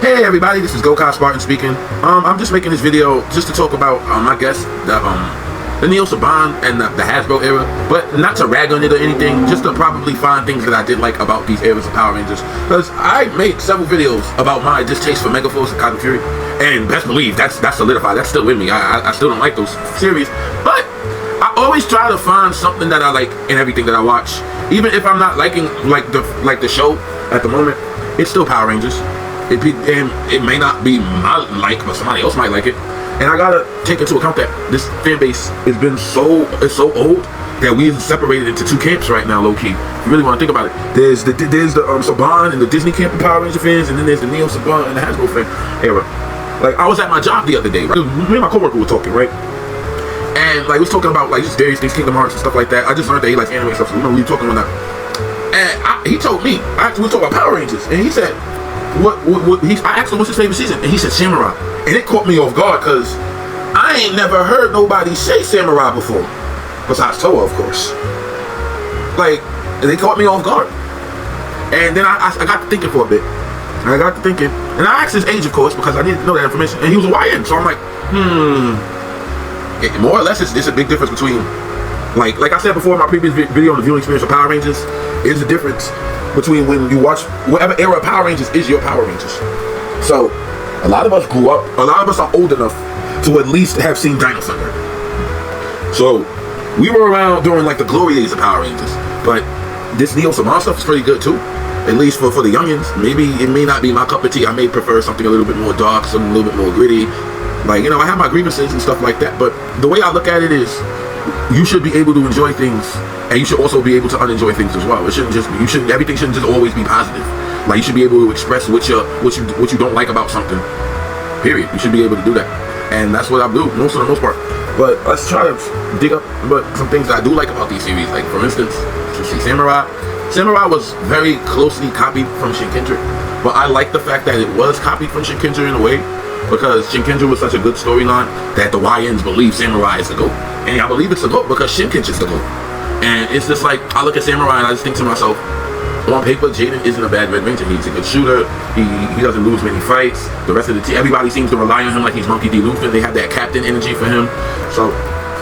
Hey everybody, this is Go-Kart Spartan speaking. I'm just making this video just to talk about, I guess, the Neo Saban and the Hasbro era, but not to rag on it or anything, just to probably find things that I did like about these eras of Power Rangers. Because I made several videos about my distaste for Megaforce and Cotton Fury, and best believe that's solidified. That's still with me. I still don't like those series, but I always try to find something that I like in everything that I watch. Even if I'm not liking like the show at the moment, it's still Power Rangers. It may not be my like, but somebody else might like it. And I gotta take into account that this fan base has been so old that we've separated into two camps right now, low key. If you really want to think about it, there's the Saban and the Disney camp of Power Ranger fans, and then there's the Neo Saban and the Hasbro fan era. Like, I was at my job the other day, right? Me and my coworker were talking, right? And like we was talking about like just various things, Kingdom Hearts and stuff like that. I just learned that he likes anime stuff, so we were talking on that. And he told me, we were talking about Power Rangers, and he said, I asked him what's his favorite season, and he said Samurai. And it caught me off guard because I ain't never heard nobody say Samurai before, besides Toa, of course. Like, they caught me off guard. And then I got to thinking for a bit. And I got to thinking, and I asked his age, of course, because I needed to know that information. And he was a YN, so I'm like, more or less, it's a big difference between, like I said before in my previous video on the viewing experience of Power Rangers, is a difference between when you watch whatever era of Power Rangers is your Power Rangers. So a lot of us grew up, a lot of us are old enough to at least have seen Dino Thunder. So we were around during like the glory days of Power Rangers. But this Neo Saban stuff is pretty good too, at least for the youngins. Maybe it may not be my cup of tea. I may prefer something a little bit more dark, something a little bit more gritty. Like, you know, I have my grievances and stuff like that, but the way I look at it is, you should be able to enjoy things, and you should also be able to unenjoy things as well. It shouldn't just, everything shouldn't just always be positive. Like, you should be able to express what you don't like about something. Period. You should be able to do that, and that's what I do for the most part. But let's try to dig up some things that I do like about these series. Like, for instance, let's see, Samurai. Samurai was very closely copied from Shinkenger, but I like the fact that it was copied from Shinkenger in a way, because Shinkenger was such a good storyline that the YNs believe Samurai is the GOAT. And I believe it's the GOAT because Shinkenger's the GOAT. And it's just like, I look at Samurai and I just think to myself, on paper, Jaden isn't a bad Red Ranger. He's a good shooter. He doesn't lose many fights. The rest of the team, everybody seems to rely on him like he's Monkey D. Luffy. They have that captain energy for him. So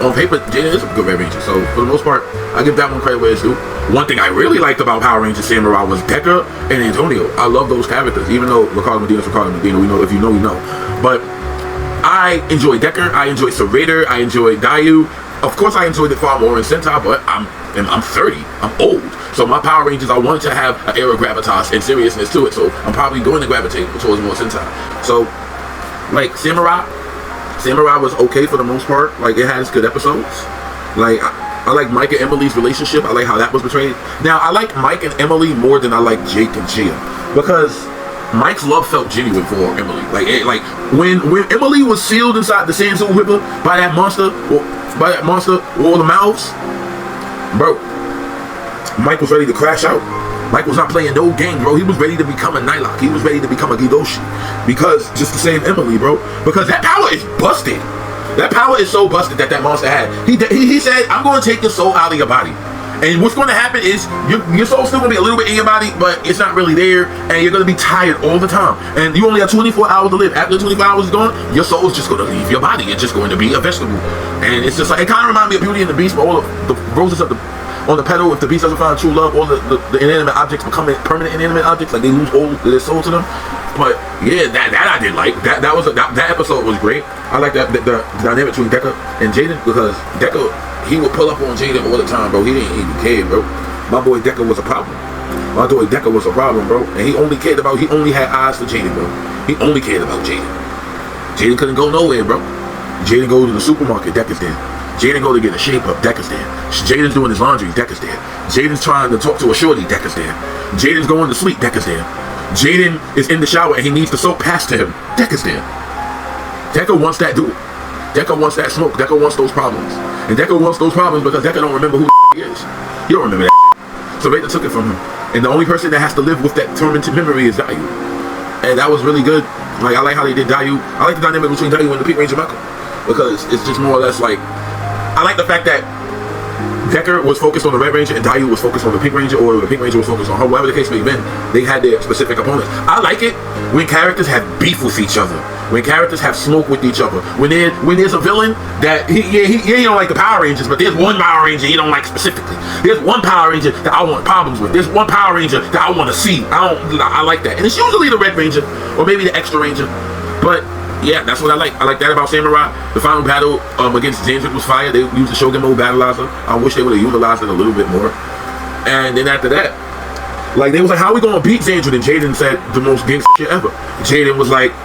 on paper, Jaden is a good Red Ranger. So for the most part, I give that one credit where it's due. One thing I really liked about Power Rangers Samurai was Decker and Antonio. I love those characters, even though Ricardo Medina's Ricardo Medina. We know, if you know, you know. But I enjoy Decker. I enjoy Serrator. I enjoy Dayu. Of course, I enjoyed it far more in Sentai, but I'm 30. I'm old. So my Power Rangers, I wanted to have an era of gravitas and seriousness to it. So I'm probably going to gravitate towards more Sentai. So, like, Samurai was okay for the most part. Like, it has good episodes. Like, I like Mike and Emily's relationship. I like how that was portrayed. Now, I like Mike and Emily more than I like Jake and Gia, because Mike's love felt genuine for Emily. Like when Emily was sealed inside the Sand Suit Whipper by that monster, with all the mouths, bro, Mike was ready to crash out. Mike was not playing no game, bro. He was ready to become a Nylock. He was ready to become a Gidoshi, because just to save Emily, bro. Because that power is busted. That power is so busted that monster had. He said, I'm going to take your soul out of your body. And what's going to happen is your soul's still going to be a little bit in your body, but it's not really there, and you're going to be tired all the time. And you only have 24 hours to live. After the 24 hours is gone, your soul is just going to leave your body. It's just going to be a vegetable. And it's just like, it kind of reminds me of Beauty and the Beast, but all the roses on the petal, if the beast doesn't find true love, all the inanimate objects become permanent inanimate objects, like they lose all their soul to them. But yeah, that I did like. That episode was great. I like the dynamic between Decker and Jaden, because Decker, he would pull up on Jaden all the time, bro. He didn't even care, bro. My boy Decker was a problem. Bro. And he only had eyes for Jaden, bro. He only cared about Jaden. Jaden couldn't go nowhere, bro. Jaden go to the supermarket, Decker's there. Jaden go to get a shape up, Decker's there. Jaden's doing his laundry, Decker's there. Jaden's trying to talk to a shorty, Decker's there. Jaden's going to sleep, Decker's there. Jaden is in the shower and he needs the soap passed to him, Decker's there. Decker wants that dude. Decker wants that smoke. Decker wants those problems. And Decker wants those problems because Decker don't remember who he is. He don't remember that shit. So Rita took it from him. And the only person that has to live with that tormented memory is Dayu. And that was really good. Like, I like how they did Dayu. I like the dynamic between Dayu and the Pink Ranger Michael, because it's just more or less like, I like the fact that Decker was focused on the Red Ranger and Daiyu was focused on the Pink Ranger, or the Pink Ranger was focused on her, whatever the case may have been. They had their specific opponents. I like it when characters have beef with each other, when characters have smoke with each other, when there's a villain that he don't like the Power Rangers, but there's one Power Ranger he don't like specifically. There's one Power Ranger that I want problems with. There's one Power Ranger that I want to see. I like that, and it's usually the Red Ranger or maybe the Extra Ranger, but. Yeah, that's what I like. I like that about Samurai. The final battle against Zanzic was fire. They used the Shogun mode battleizer. I wish they would have utilized it a little bit more. And then after that, like, they was like, how are we gonna beat Zanzic? And Jaden said the most gangster shit ever. Jaden was like,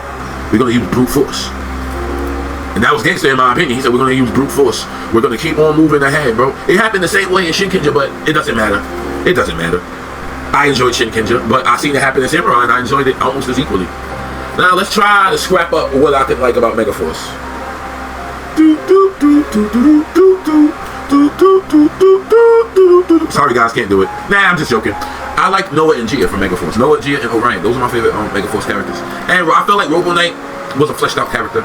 we're gonna use brute force. And that was gangster in my opinion. He said, we're gonna use brute force. We're gonna keep on moving ahead, bro. It happened the same way in Shinkenja, but it doesn't matter. It doesn't matter. I enjoyed Shinkenja, but I seen it happen in Samurai, and I enjoyed it almost as equally. Now let's try to scrap up what I could like about Megaforce. Sorry guys, can't do it. Nah, I'm just joking. I like Noah and Gia from Megaforce. Noah, Gia, and Orion. Those are my favorite Megaforce characters. And I feel like Robo Knight was a fleshed out character.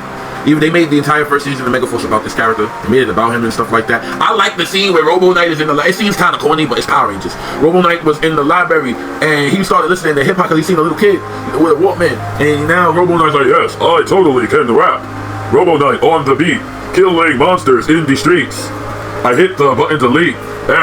Even they made the entire first season of Megaforce about this character. They made it about him and stuff like that. I like the scene where Robo Knight is in the. It seems kind of corny, but it's Power Rangers. Robo Knight was in the library and he started listening to hip hop because he seen a little kid with a Walkman. And now Robo Knight's like, yes, I totally can rap. Robo Knight on the beat, killing monsters in the streets. I hit the button to leap.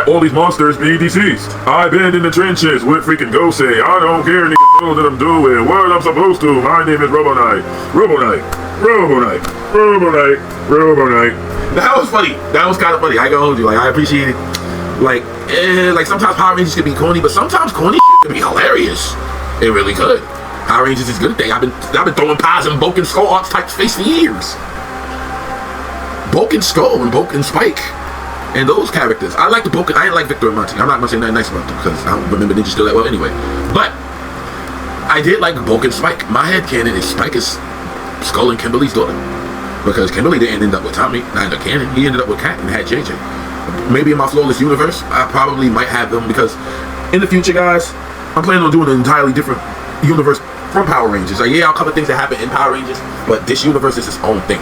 All these monsters be deceased. I've been in the trenches with freaking Gosei. I don't care, niggas know that I'm doing what I'm supposed to. My name is Robo Knight. Robo Knight. Robo Knight. Robo Knight. Robo Knight. That was funny. That was kind of funny. I can hold you. Like, I appreciate it. Like sometimes Power Rangers can be corny, but sometimes corny can be hilarious. It really could. Power Rangers is a good thing. I've been throwing pies in Bulk and Skull Arts type space for years. Bulk and Skull and Bulk and Spike. And those characters, I like the Bulk. I didn't like Victor and Monty. I'm not gonna say nothing nice about them because I don't remember Ninja Steel that well anyway. But I did like Bulk and Spike. My headcanon is Spike is Skull and Kimberly's daughter, because Kimberly didn't end up with Tommy, not in the canon. He ended up with Kat and had JJ. Maybe in my flawless universe, I probably might have them, because in the future, guys, I'm planning on doing an entirely different universe from Power Rangers. Like, yeah, I'll cover things that happen in Power Rangers, but this universe is its own thing.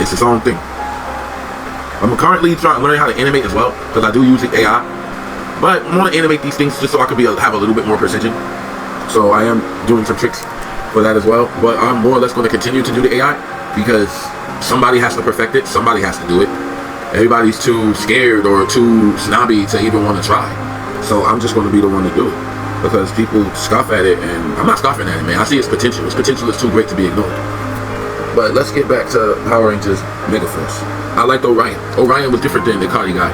It's its own thing. I'm currently learning how to animate as well, because I do use the AI. But I want to animate these things just so I can have a little bit more precision. So I am doing some tricks for that as well. But I'm more or less going to continue to do the AI, because somebody has to perfect it. Somebody has to do it. Everybody's too scared or too snobby to even want to try. So I'm just going to be the one to do it, because people scoff at it, and I'm not scoffing at it, man. I see its potential. Its potential is too great to be ignored. But let's get back to Power Rangers Megaforce. I liked Orion. Orion was different than the Ikari guy.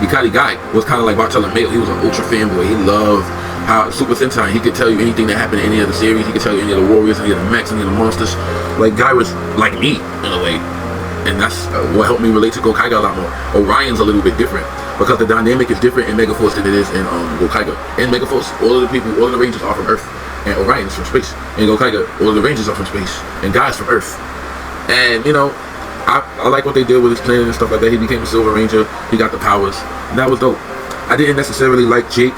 The Ikari guy was kind of like Bartella Mail. He was an ultra fanboy. He loved how Super Sentai, he could tell you anything that happened in any of the series. He could tell you any of the warriors, any of the mechs, any of the monsters. Like, guy was like me in a way. And that's what helped me relate to Gokaiga a lot more. Orion's a little bit different, because the dynamic is different in Megaforce than it is in Gokaiga. In Megaforce, all of the Rangers are from Earth, and Orion's from space. In Gokaiga, all of the Rangers are from space, and Guy's from Earth. And, you know, I like what they did with his planet and stuff like that. He became a Silver Ranger. He got the powers. And that was dope. I didn't necessarily like Jake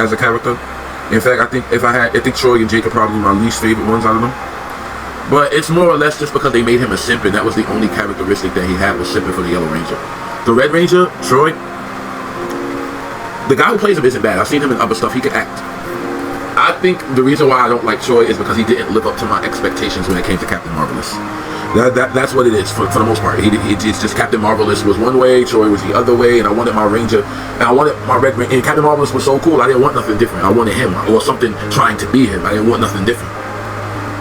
as a character. In fact, I think Troy and Jake are probably my least favorite ones out of them. But it's more or less just because they made him a simp, and that was the only characteristic that he had, was simping for the Yellow Ranger. The Red Ranger, Troy, the guy who plays him isn't bad. I've seen him in other stuff. He can act. I think the reason why I don't like Troy is because he didn't live up to my expectations when it came to Captain Marvelous. That's what it is for the most part. It's just Captain Marvelous was one way, Troy was the other way, and I wanted my Ranger, and I wanted my Red Ranger, and Captain Marvelous was so cool, I didn't want nothing different. I wanted him, or something trying to be him. I didn't want nothing different.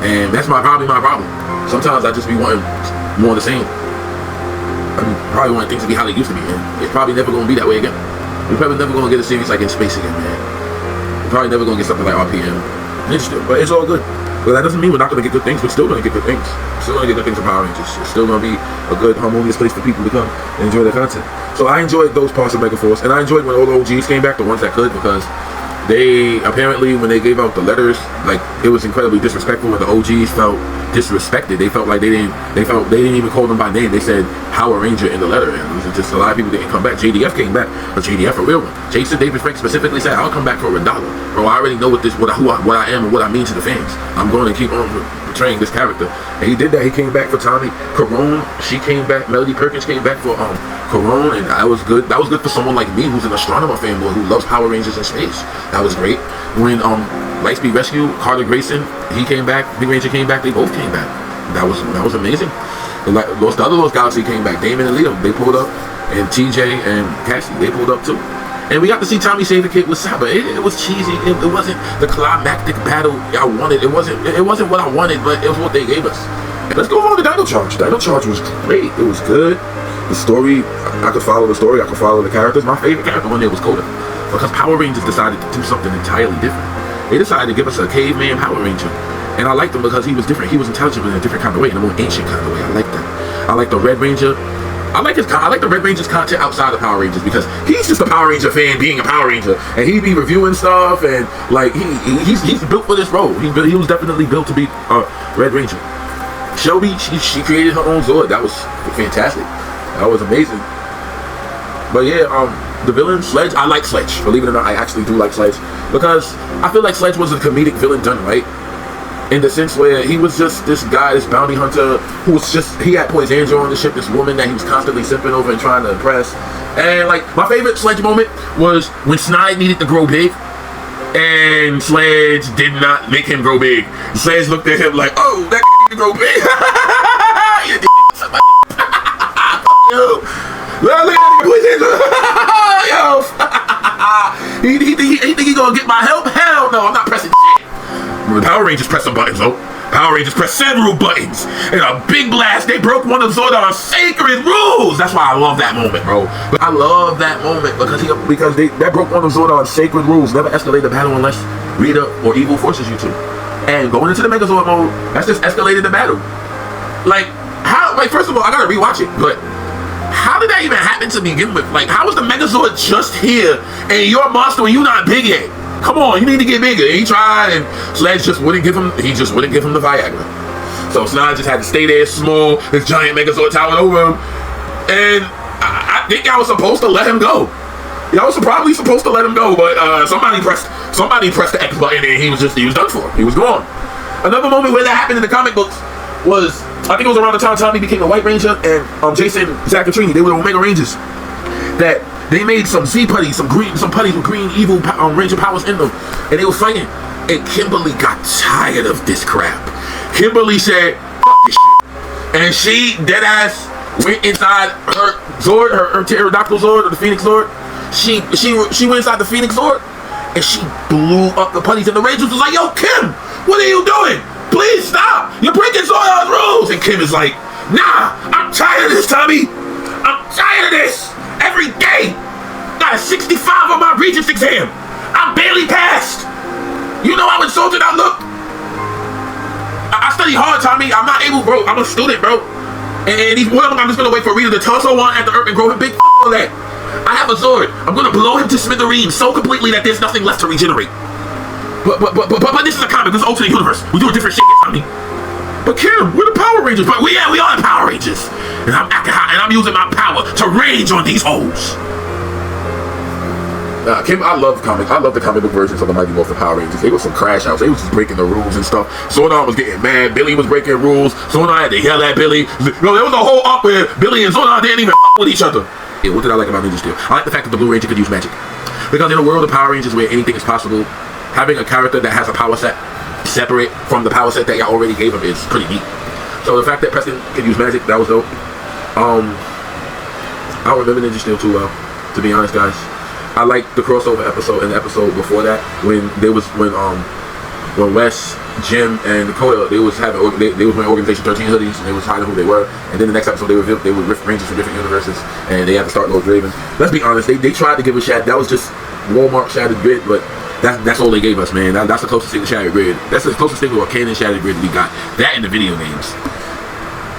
And that's probably my problem. Sometimes I just be wanting more of the same. I probably want things to be how they used to be, and it's probably never going to be that way again. We're probably never going to get a series like In Space again, man. We're probably never going to get something like RPM. Interesting, but it's all good. But that doesn't mean we're not going to get good things. We're still going to get good things. We're still going to get good things from Power Rangers. It's still going to be a good, harmonious place for people to come and enjoy their content. So I enjoyed those parts of Megaforce, and I enjoyed when all the OGs came back, the ones that could, because they apparently, when they gave out the letters, like, it was incredibly disrespectful when the OGs felt disrespected. They felt like they didn't even call them by name. They said Power Ranger in the letter, and it was just a lot of people didn't come back. JDF came back, but JDF a real one. Jason David Frank specifically said, "I'll come back for $1. Bro, I already know who I am and what I mean to the fans. I'm going to keep on portraying this character. And he did that. He came back for Tommy. Carone, she came back. Melody Perkins came back for Carone, and that was good. That was good for someone like me who's an astronomer fanboy who loves Power Rangers in space. That was great. When Lightspeed Rescue, Carter Grayson, he came back. Big Ranger came back. They both came back. That was amazing. The other Lost Galaxy came back. Damon and Liam, they pulled up, and TJ and Cassie, they pulled up too. And we got to see Tommy save the kid with Saban. It was cheesy. It wasn't the climactic battle I wanted. It wasn't what I wanted, but it was what they gave us. Let's go on to Dino Charge. Dino Charge was great. It was good. The story, I could follow the story. I could follow the characters. My favorite character one there was Coda, because Power Rangers decided to do something entirely different. They decided to give us a caveman Power Ranger. And I liked him because he was different. He was intelligent in a different kind of way, in a more ancient kind of way. I like that. I like the Red Ranger. I like the Red Ranger's content outside of Power Rangers, because he's just a Power Ranger fan being a Power Ranger, and he be reviewing stuff, and like he's built for this role. He was definitely built to be a Red Ranger. Shelby, she created her own Zord. That was fantastic. That was amazing. But yeah, the villain Sledge, I like Sledge. Believe it or not, I actually do like Sledge, because I feel like Sledge was a comedic villain done right. In the sense where he was just this guy, this bounty hunter, who was just, he had Poison Angel on the ship, this woman that he was constantly simping over and trying to impress. And like, my favorite Sledge moment was when Snide needed to grow big, and Sledge did not make him grow big. Sledge looked at him like, oh, that need to grow big. Look at that Poison Angel. Yo. He think he gonna get my help? Hell no, I'm not pressing shit. The Power Rangers press some buttons, though. Power Rangers press several buttons. In a big blast, they broke one of Zordon's sacred rules. That's why I love that moment, bro. I love that moment because that broke one of Zordon's sacred rules. Never escalate the battle unless Rita or Evil forces you to. And going into the Megazord mode, that's just escalated the battle. Like, how? Like, first of all, I gotta rewatch it, but how did that even happen to begin with? Like, how was the Megazord just here and you're a monster and you not big yet? Come on, you need to get bigger. He tried, and Sledge just wouldn't give him. He just wouldn't give him the Viagra. So Snide just had to stay there, small. This giant Megazord towered over him, and I think I was supposed to let him go. Y'all was probably supposed to let him go, but somebody pressed the X button, and he was done for. He was gone. Another moment where that happened in the comic books was, I think it was around the time Tommy became a White Ranger, and Jason, Zach, and Trini, they were the Omega Rangers. That they made some Z putties, some putties with green evil Ranger powers in them, and they were fighting. And Kimberly got tired of this crap. Kimberly said, "Fuck this shit," and she deadass went inside her Zord, her pterodactyl Zord, or the Phoenix Zord. She went inside the Phoenix Zord, and she blew up the putties. And the Rangers was like, "Yo, Kim, what are you doing? Please stop! You're breaking Zordon's rules." And Kim is like, "Nah, I'm tired of this, Tommy. I'm tired of this. Every day, got a 65 on my Regents exam. I barely passed. You know how insulted I look? I study hard, Tommy. I'm not able, bro. I'm a student, bro. And I'm just gonna wait for Rita to tussle one at the earth and grow him big all that. I have a Zord. I'm gonna blow him to smithereens so completely that there's nothing left to regenerate. But this is a comic. This is alternate universe. We doing different shit, Tommy. But Kim, we're the Power Rangers. But we are the Power Rangers. And I'm acting high, and I'm using my power to rage on these hoes. Kim, I love the comic book versions of the Mighty Morphin Power Rangers. They were some crash outs. They was just breaking the rules and stuff. Zordon was getting mad. Billy was breaking rules. Zordon had to yell at Billy. No, there was a whole up where Billy and Zordon didn't even with each other. Yeah, what did I like about Ninja Steel? I like the fact that the Blue Ranger could use magic. Because in a world of Power Rangers where anything is possible, having a character that has a power set separate from the power set that y'all already gave him is pretty neat. So the fact that Preston could use magic, that was dope. I don't remember Ninja Steel too well, to be honest, guys. I like the crossover episode and the episode before that when Wes, Jim, and Dakota they was wearing Organization 13 hoodies and they was hiding who they were. And then the next episode they were Rangers from different universes and they had to start Lord Draven. Let's be honest, they tried to give us that was just Walmart Shattered Grid, but that's all they gave us, man. That's the closest thing to Shattered Grid. That's the closest thing to a canon Shattered Grid we got. That in the video games.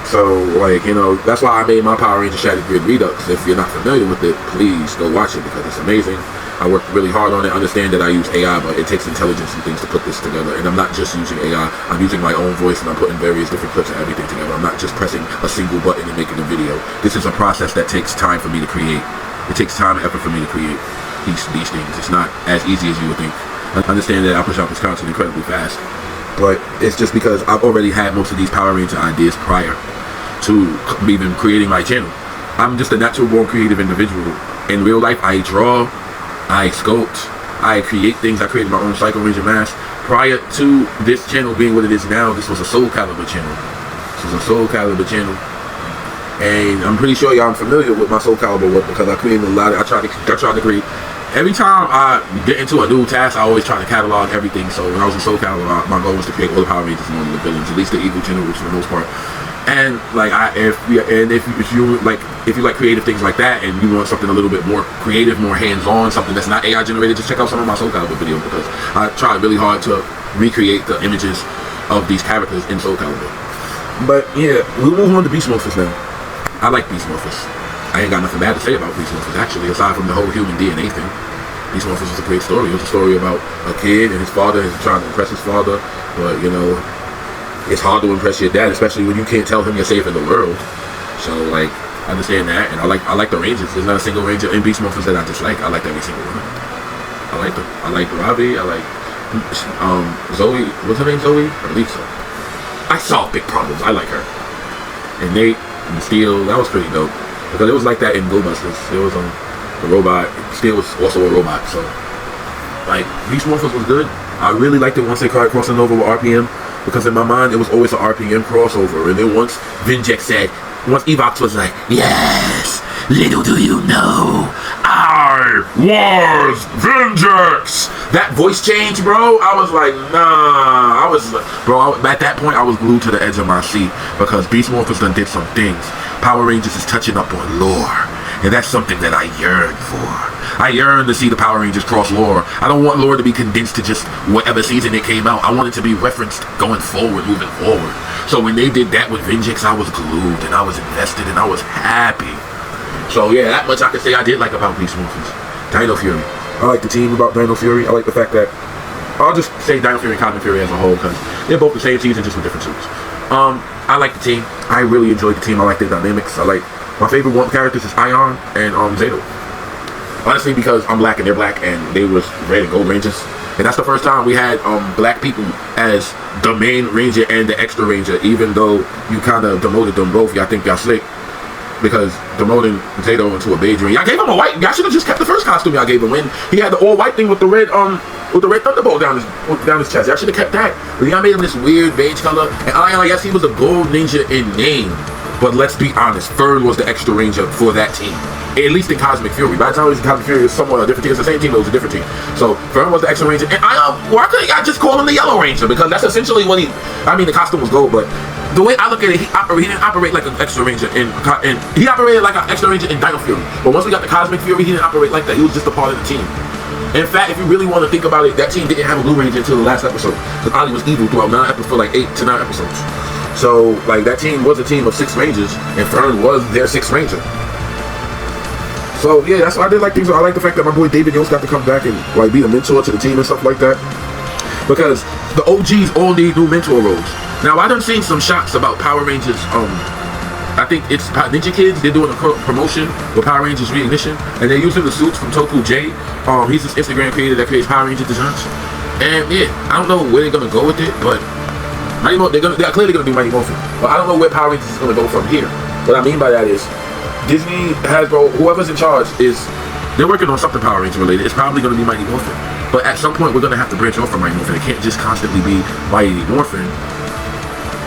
So, like, you know, that's why I made my Power Ranger Shattered Grid Redux. If you're not familiar with it, please go watch it because it's amazing. I worked really hard on it. Understand that I use AI, but it takes intelligence and things to put this together. And I'm not just using AI. I'm using my own voice and I'm putting various different clips and everything together. I'm not just pressing a single button and making a video. This is a process that takes time for me to create. It takes time and effort for me to create these things. It's not as easy as you would think. I understand that I push out this content incredibly fast. but it's just because I've already had most of these Power Ranger ideas prior to even creating my channel. I'm just a natural born creative individual. In real life, I draw, I sculpt, I create things. I created my own Psycho Ranger mask. Prior to this channel being what it is now, this was a Soul Calibur channel. And I'm pretty sure y'all are familiar with my Soul Calibur work because I created a lot of, I tried to create. Every time I get into a new task, I always try to catalog everything. So when I was in Soul Calibur, my goal was to create all the Power Rangers and all the villains, at least the evil generals for the most part. And like if you like creative things like that, and you want something a little bit more creative, more hands-on, something that's not AI generated, just check out some of my Soul Calibur videos because I tried really hard to recreate the images of these characters in Soul Calibur. But yeah, we'll move on to Beast Morphers now. I like Beast Morphers. I ain't got nothing bad to say about Beast Morphers actually, aside from the whole human DNA thing. Beast Morphers was a great story. It was a story about a kid and his father is trying to impress his father, but you know, it's hard to impress your dad, especially when you can't tell him you're saving the world. So like, I understand that, and I like the Rangers. There's not a single Ranger in Beast Morphers that I dislike. I like every single one. I like them. I like Robbie. I like Zoe. What's her name? Zoe? I believe so. I saw big problems. I like her. And Nate and Steel. That was pretty dope because it was like that in Go Busters. It was the robot. Steel was also a robot. So like Beast Morphers was good. I really liked it once they started crossing over with RPM. Because in my mind, it was always an RPM crossover. And then once once Evox was like, yes, little do you know, I was Vinjex. That voice change, bro, I was like, nah. At that point, I was glued to the edge of my seat. Because Beast Morphers done did some things. Power Rangers is touching up on lore. And that's something that I yearn for. I yearn to see the Power Rangers cross lore. I don't want lore to be condensed to just whatever season it came out. I want it to be referenced going forward, moving forward. So when they did that with Vinjex, I was glued and I was invested and I was happy. So yeah, that much I could say I did like about Beast Morphers. Dino Fury. I like the team about Dino Fury. I like the fact that, I'll just say Dino Fury and Cosmic Fury as a whole because they're both the same season, just with different suits. I like the team. I really enjoyed the team. I like their dynamics. My favorite one characters is Ion and Zato. Honestly, because I'm black and they're black and they was red and gold rangers. And that's the first time we had black people as the main ranger and the extra ranger, even though you kind of demoted them both. Y'all think y'all slick because demoting Zato into a beige ranger. Y'all gave him a white. Y'all should have just kept the first costume y'all gave him when he had the all white thing with the red thunderbolt down his chest. Y'all should have kept that. But y'all made him this weird beige color. And Ion, yes, he was a gold ninja in name. But let's be honest, Fern was the extra ranger for that team. At least in Cosmic Fury. By the time it was in Cosmic Fury, it was somewhat a different team. It's the same team, but it was a different team. So Fern was the extra ranger. And why couldn't I just call him the Yellow Ranger? Because that's essentially what the costume was gold, but the way I look at it, he didn't operate like an extra ranger he operated like an extra ranger in Dino Fury. But once we got the Cosmic Fury, he didn't operate like that. He was just a part of the team. In fact, if you really want to think about it, that team didn't have a Blue Ranger until the last episode. Because Ollie was evil throughout 8 to 9 episodes. So, like, that team was a team of 6 Rangers, and Fern was their 6th Ranger. So, yeah, that's why I did like things. I like the fact that my boy David Yost got to come back and, like, be a mentor to the team and stuff like that. Because the OGs all need new mentor roles. Now, I done seen some shots about Power Rangers, I think it's Ninja Kids. They're doing a promotion with Power Rangers Reignition, and they're using the suits from Toku J. He's this Instagram creator that creates Power Ranger designs. And, yeah, I don't know where they're going to go with it, but they're clearly going to do Mighty Morphin, but I don't know where Power Rangers is going to go from here. What I mean by that is, Disney, Hasbro, whoever's in charge they're working on something Power Ranger related. It's probably going to be Mighty Morphin. But at some point, we're going to have to branch off from Mighty Morphin. It can't just constantly be Mighty Morphin.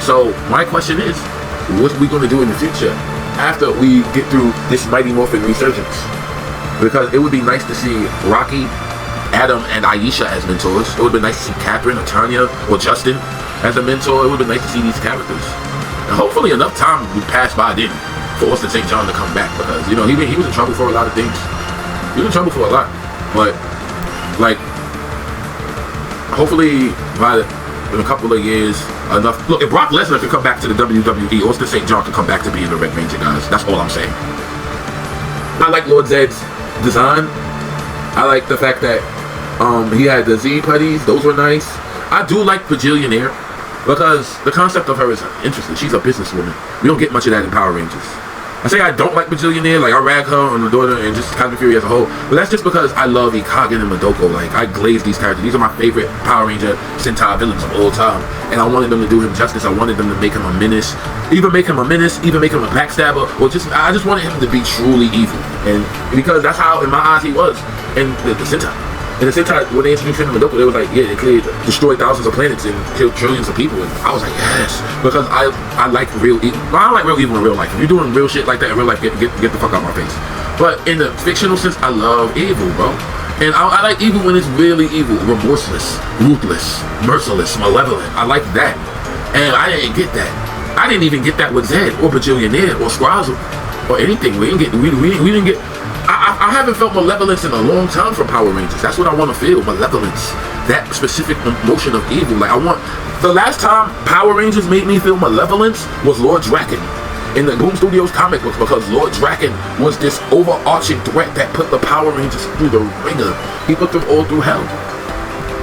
So, my question is, what are we going to do in the future after we get through this Mighty Morphin resurgence? Because it would be nice to see Rocky, Adam, and Aisha as mentors. It would be nice to see Catherine or Tanya or Justin as a mentor. It would be nice to see these characters. And hopefully enough time would pass by then for Austin St. John to come back. Because, you know, he was in trouble for a lot of things. He was in trouble for a lot. But, like, hopefully in a couple of years, enough. Look, if Brock Lesnar could come back to the WWE, Austin St. John could come back to being the Red Ranger, guys. That's all I'm saying. I like Lord Zed's design. I like the fact that he had the Z putties. Those were nice. I do like Bajillionaire because the concept of her is interesting. She's a businesswoman. We don't get much of that in Power Rangers. I say I don't like Bajillionaire, like I rag her on the daughter and just Cosmic Fury as a whole, but that's just because I love Ikagen and Madoko. Like I glaze these characters. These are my favorite Power Ranger Sentai villains of all time, and I wanted them to do him justice. I wanted them to make him a menace, even make him a backstabber, or I just wanted him to be truly evil, and because that's how in my eyes he was in the Sentai. In the Sentai, when they introduced him to Madoko, they was like, yeah, they destroyed thousands of planets and killed trillions of people. And I was like, yes, because I like real evil. Well, I don't like real evil in real life. If you're doing real shit like that in real life, get the fuck out of my face. But in the fictional sense, I love evil, bro. And I like evil when it's really evil, remorseless, ruthless, merciless, malevolent. I like that. And I didn't get that. I didn't even get that with Zed or Bajillionaire or Squazzle or anything. We didn't get. I haven't felt malevolence in a long time from Power Rangers. That's what I want to feel, malevolence. That specific emotion of evil. Like the last time Power Rangers made me feel malevolence was Lord Draken in the Boom Studios comic books, because Lord Draken was this overarching threat that put the Power Rangers through the ringer. He put them all through hell.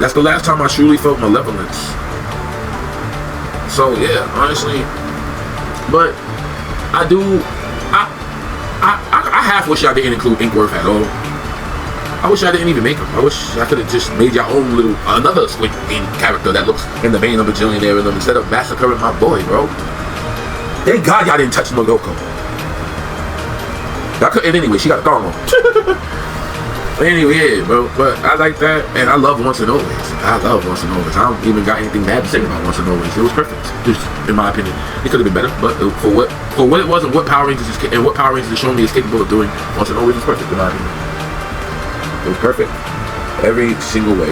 That's the last time I truly felt malevolence. So yeah, honestly, but I half wish I didn't include Inkworth at all. I wish I didn't even make him. I wish I could have just made your own little another Squid Game character that looks in the vein of Bajillionaire in them instead of massacring my boy, bro. Thank God y'all didn't touch Madoko. And anyway, she got a thong on. Anyway, yeah, bro. But I like that, and I love Once and Always. I love Once and Always. I don't even got anything bad to say about Once and Always. It was perfect, just in my opinion. It could have been better, but for what it was and what Power Rangers is showing me is capable of doing, Once and Always was perfect in my opinion. It was perfect, every single way.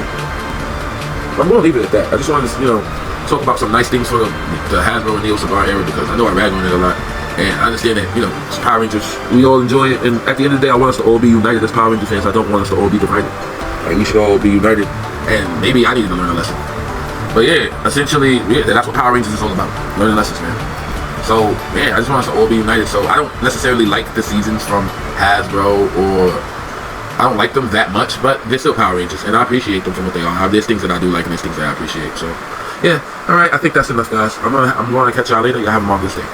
I'm gonna leave it at that. I just wanted to, talk about some nice things for the Hasbro and Neo Saban era, because I know I rag on it a lot. And I understand that, it's Power Rangers, we all enjoy it, and at the end of the day, I want us to all be united as Power Rangers fans. I don't want us to all be divided. Like, we should all be united, and maybe I need to learn a lesson. But yeah, essentially, that's what Power Rangers is all about, learning lessons, man. So, man, I just want us to all be united. So, I don't necessarily like the seasons from Hasbro, or I don't like them that much, but they're still Power Rangers, and I appreciate them for what they are. There's things that I do like, and there's things that I appreciate. So, yeah, alright, I think that's enough, guys. I'm gonna catch y'all later. Y'all have a marvelous day.